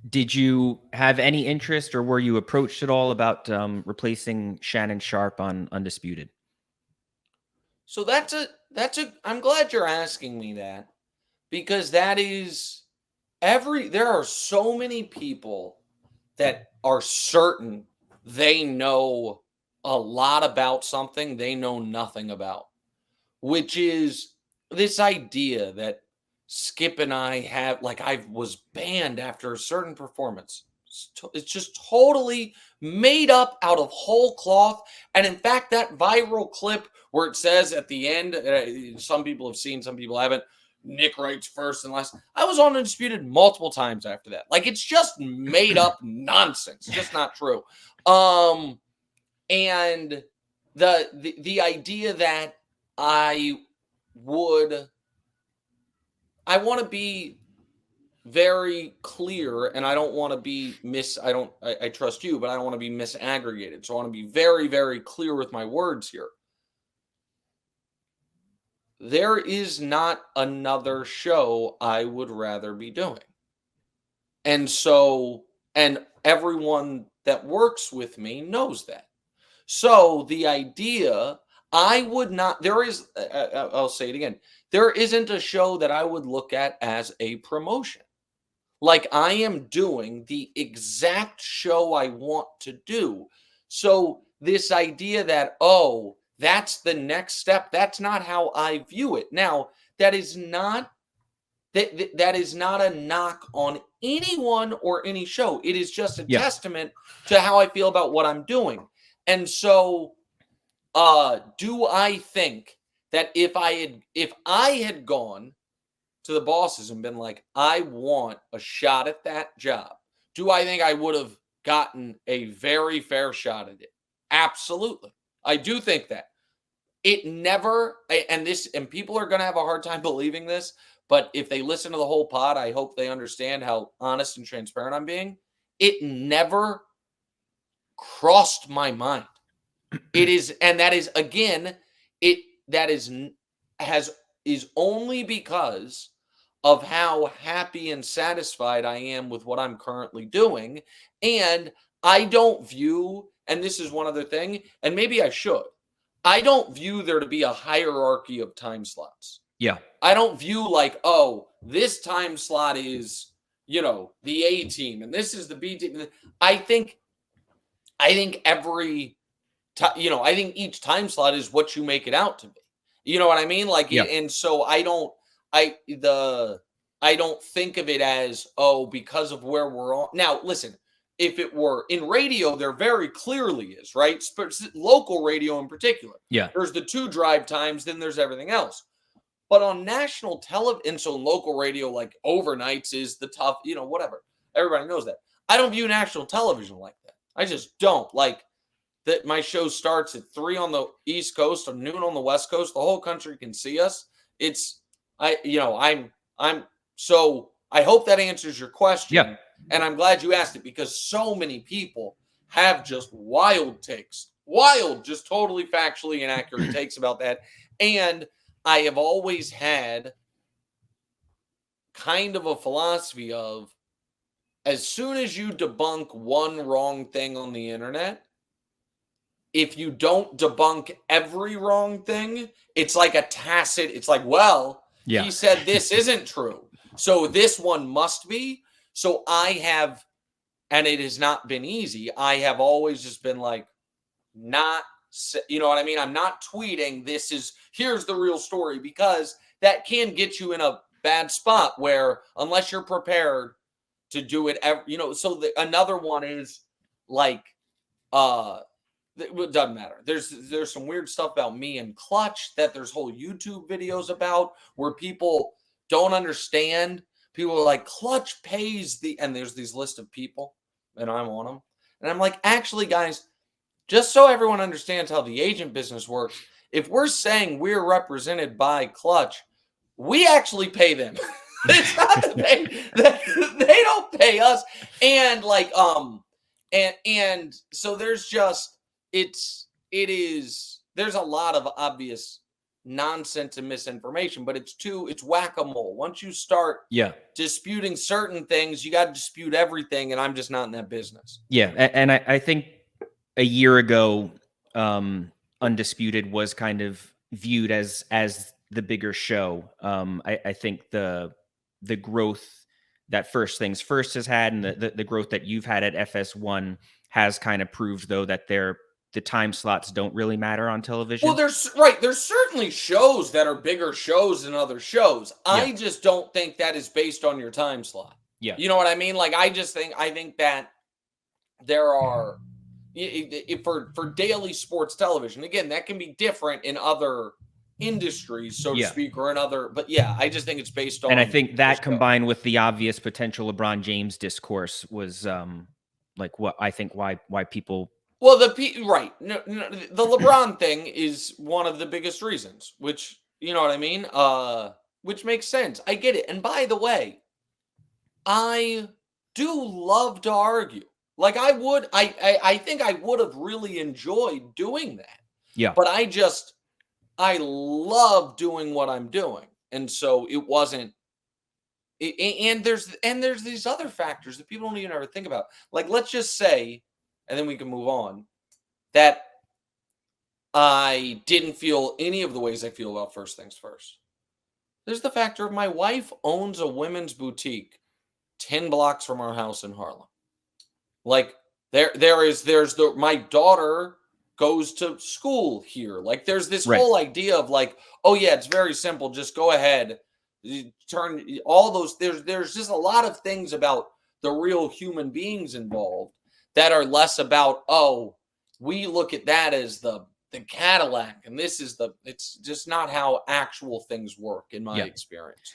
Did you have any interest, or were you approached at all about replacing Shannon Sharpe on Undisputed? So I'm glad you're asking me that, because that is there are so many people that are certain they know a lot about something they know nothing about, which is this idea that Skip and I have, like, I was banned after a certain performance. It's just totally made up out of whole cloth. And in fact, that viral clip where it says at the end, some people have seen, some people haven't, Nick Wright's first and last. I was on Undisputed multiple times after that. Like, it's just made up nonsense. Just not true. And the idea that I would I want to be very clear, and I don't want to be I trust you, but I don't want to be misaggregated. So I want to be very, very clear with my words here. There is not another show I would rather be doing. And everyone that works with me knows that. So the idea, I would not, I'll say it again. There isn't a show that I would look at as a promotion. Like, I am doing the exact show I want to do. So this idea that, oh, that's the next step, that's not how I view it. Now, that is not a knock on anyone or any show. It is just a testament to how I feel about what I'm doing. And so, do I think that if I had gone to the bosses and been like, I want a shot at that job, do I think I would have gotten a very fair shot at it? Absolutely. I do think that. It never, and people are going to have a hard time believing this, but if they listen to the whole pod, I hope they understand how honest and transparent I'm being. It never crossed my mind. It is, and that is, again, is only because of how happy and satisfied I am with what I'm currently doing. And I don't view, and this is one other thing, and maybe I should, I don't view there to be a hierarchy of time slots. Yeah. I don't view like, oh, this time slot is, the A team and this is the B team. I think every, I think each time slot is what you make it out to be. You know what I mean? Like, and so I don't think of it as, oh, because of where we're on. Now, listen, if it were in radio, there very clearly is, right? Local radio in particular. Yeah. There's the 2 drive times, then there's everything else. But on national television, so local radio, like overnights is the tough, whatever. Everybody knows that. I don't view national television like that. I just don't. Like, that my show starts at 3 on the East Coast or noon on the West Coast. The whole country can see us. So I hope that answers your question. Yeah. And I'm glad you asked it, because so many people have just wild takes, just totally factually inaccurate takes about that. And I have always had kind of a philosophy of, as soon as you debunk one wrong thing on the internet, if you don't debunk every wrong thing, it's like a tacit, it's like, well, he said this isn't true, so this one must be. So I have, and it has not been easy, I have always just been like, not, you know what I mean? I'm not tweeting, here's the real story, because that can get you in a bad spot where, unless you're prepared to do it, so another one is like, it doesn't matter. There's some weird stuff about me and Clutch that there's whole YouTube videos about, where people don't understand. People are like, Clutch pays and there's these list of people, and I'm on them. And I'm like, actually, guys, just so everyone understands how the agent business works, if we're saying we're represented by Clutch, we actually pay them. It's not that they don't pay us. And like, and so there's just, there's a lot of obvious nonsense and misinformation, but it's whack-a-mole. Once you start Yeah. disputing certain things, you got to dispute everything, and I'm just not in that business. Yeah. And I think a year ago, Undisputed was kind of viewed as the bigger show. I think the growth that First Things First has had, and the growth that you've had at FS1 has kind of proved, though, that the time slots don't really matter on television. Well, there's certainly shows that are bigger shows than other shows. I just don't think that is based on your time slot. Yeah. You know what I mean? Like, I think that there are for daily sports television, again, that can be different in other industries, so to speak, or in other, but yeah, I just think it's based on. And I think that combined with the obvious potential LeBron James discourse was like what I think why people. Well, right. No, the LeBron thing is one of the biggest reasons, which, you know what I mean? Which makes sense. I get it. And by the way, I do love to argue. Like, I think I would have really enjoyed doing that. Yeah. But I love doing what I'm doing. And so it wasn't. And there's these other factors that people don't even ever think about. Like, let's just say, and then we can move on, that I didn't feel any of the ways I feel about First Things First. There's the factor of my wife owns a women's boutique 10 blocks from our house in Harlem. Like, my daughter goes to school here. Like, there's this whole idea of like, oh yeah, it's very simple. Just go ahead, turn all those. There's just a lot of things about the real human beings involved that are less about, oh, we look at that as the Cadillac, and it's just not how actual things work in my experience.